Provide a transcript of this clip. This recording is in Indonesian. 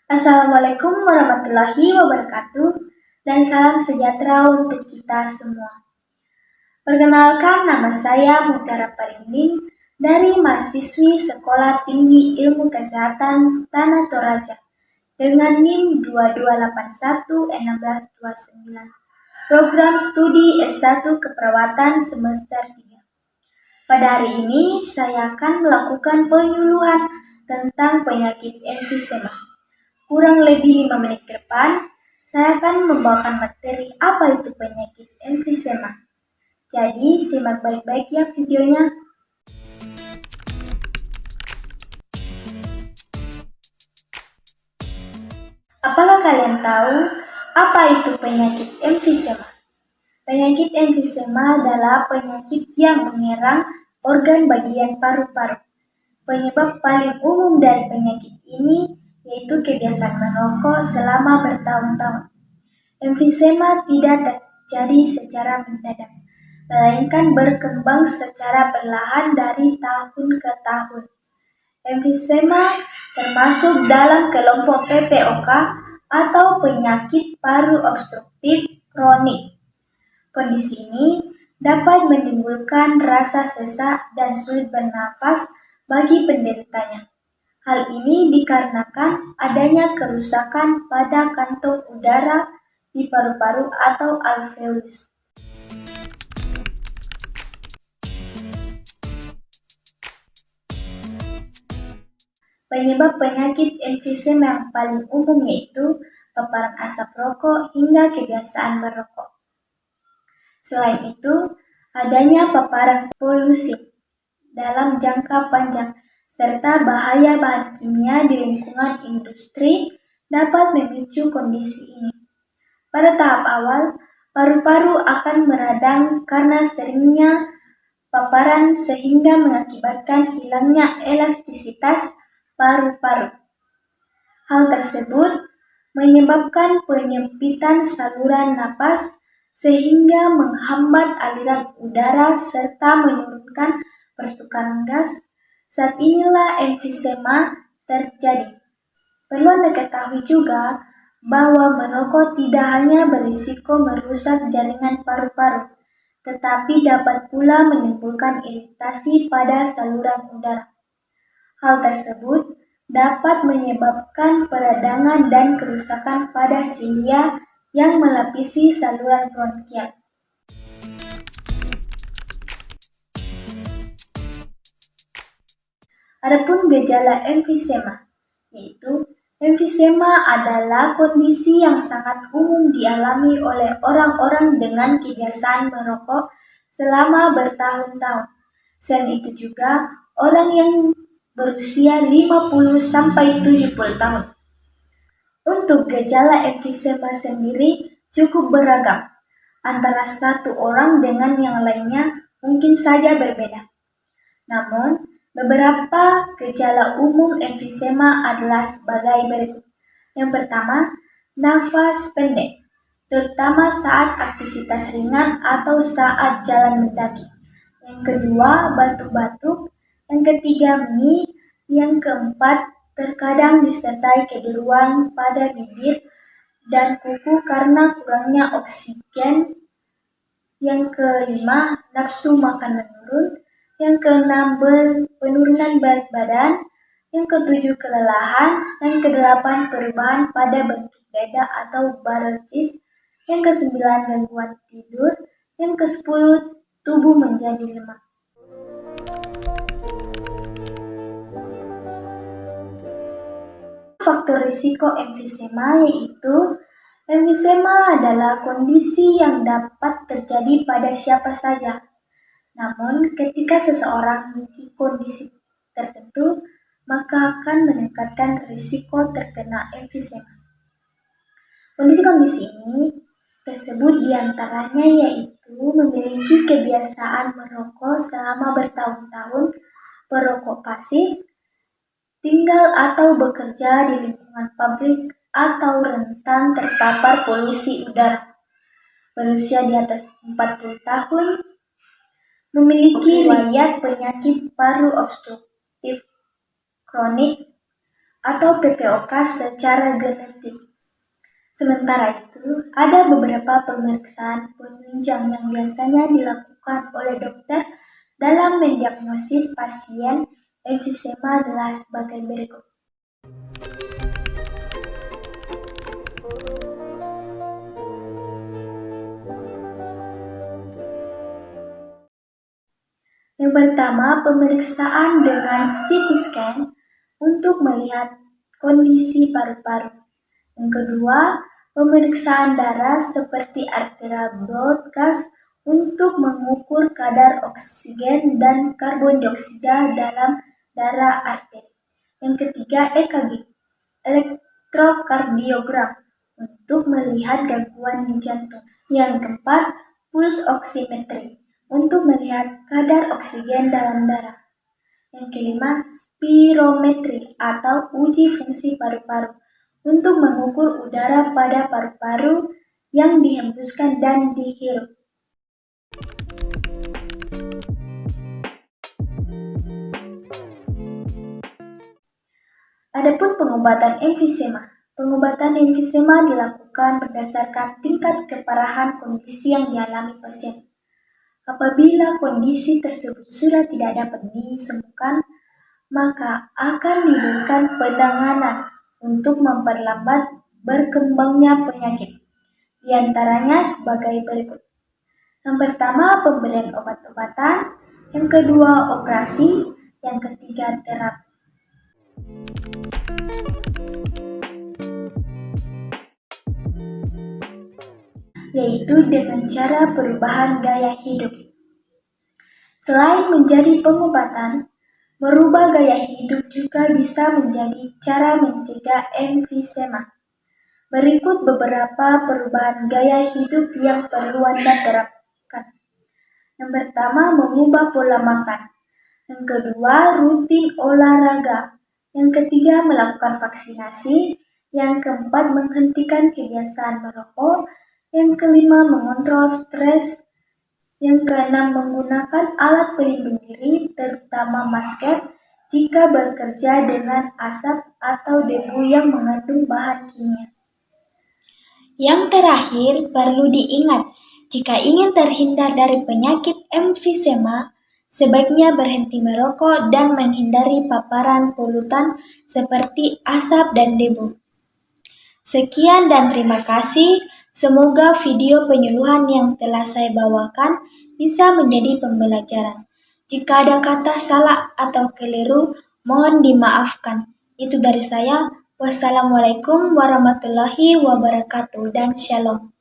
Assalamualaikum warahmatullahi wabarakatuh dan salam sejahtera untuk kita semua. Perkenalkan, nama saya Mutiara Parinding dari mahasiswi Sekolah Tinggi Ilmu Kesehatan Tanah Toraja dengan NIM 22811629, program studi S1 Keperawatan semester 3. Pada hari ini saya akan melakukan penyuluhan tentang penyakit emfisema. Kurang lebih 5 menit ke depan, saya akan membawakan materi apa itu penyakit emfisema. Jadi, simak baik-baik ya videonya. Apakah kalian tahu apa itu penyakit emfisema? Penyakit emfisema adalah penyakit yang menyerang organ bagian paru-paru. Penyebab paling umum dari penyakit ini yaitu kebiasaan merokok selama bertahun-tahun. Emfisema tidak terjadi secara mendadak, melainkan berkembang secara perlahan dari tahun ke tahun. Emfisema termasuk dalam kelompok PPOK atau penyakit paru obstruktif kronik. Kondisi ini dapat menimbulkan rasa sesak dan sulit bernafas bagi penderitanya. Hal ini dikarenakan adanya kerusakan pada kantong udara di paru-paru atau alveolus. Penyebab penyakit emfisema yang paling umum yaitu paparan asap rokok hingga kebiasaan merokok. Selain itu, adanya paparan polusi dalam jangka panjang serta bahaya bahan kimia di lingkungan industri dapat memicu kondisi ini. Pada tahap awal, paru-paru akan meradang karena seringnya paparan sehingga mengakibatkan hilangnya elastisitas paru-paru. Hal tersebut menyebabkan penyempitan saluran napas sehingga menghambat aliran udara serta menurunkan pertukaran gas. Saat inilah emfisema terjadi. Perlu Anda ketahui juga bahwa merokok tidak hanya berisiko merusak jaringan paru-paru, tetapi dapat pula menimbulkan iritasi pada saluran udara. Hal tersebut dapat menyebabkan peradangan dan kerusakan pada silia yang melapisi saluran bronkial. Adapun gejala emfisema, yaitu emfisema adalah kondisi yang sangat umum dialami oleh orang-orang dengan kebiasaan merokok selama bertahun-tahun. Selain itu juga orang yang berusia 50-70 tahun. Untuk gejala emfisema sendiri cukup beragam. Antara satu orang dengan yang lainnya mungkin saja berbeda. Namun, beberapa gejala umum emfisema adalah sebagai berikut. Yang pertama, nafas pendek, terutama saat aktivitas ringan atau saat jalan mendaki. Yang kedua, batuk-batuk. Yang ketiga, meni. Yang keempat, terkadang disertai kebiruan pada bibir dan kuku karena kurangnya oksigen. Yang kelima, nafsu makan menurun. Yang keenam, penurunan berat badan. Yang ketujuh, kelelahan. Yang kedelapan, perubahan pada bentuk dada atau paresis. Yang kesembilan, gangguan tidur. Yang kesepuluh, tubuh menjadi lemah. Faktor risiko emfisema yaitu emfisema adalah kondisi yang dapat terjadi pada siapa saja. Namun, ketika seseorang memiliki kondisi tertentu, maka akan meningkatkan risiko terkena emfisema. Kondisi-kondisi ini tersebut diantaranya yaitu memiliki kebiasaan merokok selama bertahun-tahun, perokok pasif, tinggal atau bekerja di lingkungan pabrik atau rentan terpapar polusi udara, berusia di atas 40 tahun, memiliki riwayat penyakit paru obstruktif kronik, atau PPOK secara genetik. Sementara itu, ada beberapa pemeriksaan penunjang yang biasanya dilakukan oleh dokter dalam mendiagnosis pasien emfisema adalah sebagai berikut. Yang pertama, pemeriksaan dengan CT scan untuk melihat kondisi paru-paru. Yang kedua, pemeriksaan darah seperti arterial blood gas untuk mengukur kadar oksigen dan karbon dioksida dalam darah arteri. Yang ketiga, EKG, elektrokardiogram, untuk melihat gangguan di jantung. Yang keempat, pulse oximetry, untuk melihat kadar oksigen dalam darah. Yang kelima, spirometri atau uji fungsi paru-paru, untuk mengukur udara pada paru-paru yang dihembuskan dan dihirup. Adapun pengobatan emfisema. Pengobatan emfisema dilakukan berdasarkan tingkat keparahan kondisi yang dialami pasien. Apabila kondisi tersebut sudah tidak dapat disembuhkan, maka akan diberikan penanganan untuk memperlambat berkembangnya penyakit. Di antaranya sebagai berikut. Yang pertama, pemberian obat-obatan. Yang kedua, operasi. Yang ketiga, terapi. Yaitu dengan cara perubahan gaya hidup. Selain menjadi pengobatan, merubah gaya hidup juga bisa menjadi cara mencegah emfisema. Berikut beberapa perubahan gaya hidup yang perlu Anda terapkan. Yang pertama, mengubah pola makan. Yang kedua, rutin olahraga. Yang ketiga, melakukan vaksinasi. Yang keempat, menghentikan kebiasaan merokok. Yang kelima, mengontrol stres. Yang keenam, menggunakan alat pelindung diri, terutama masker, jika bekerja dengan asap atau debu yang mengandung bahan kimia. Yang terakhir, perlu diingat, jika ingin terhindar dari penyakit emfisema, sebaiknya berhenti merokok dan menghindari paparan polutan seperti asap dan debu. Sekian dan terima kasih. Semoga video penyuluhan yang telah saya bawakan bisa menjadi pembelajaran. Jika ada kata salah atau keliru, mohon dimaafkan. Itu dari saya. Wassalamualaikum warahmatullahi wabarakatuh dan shalom.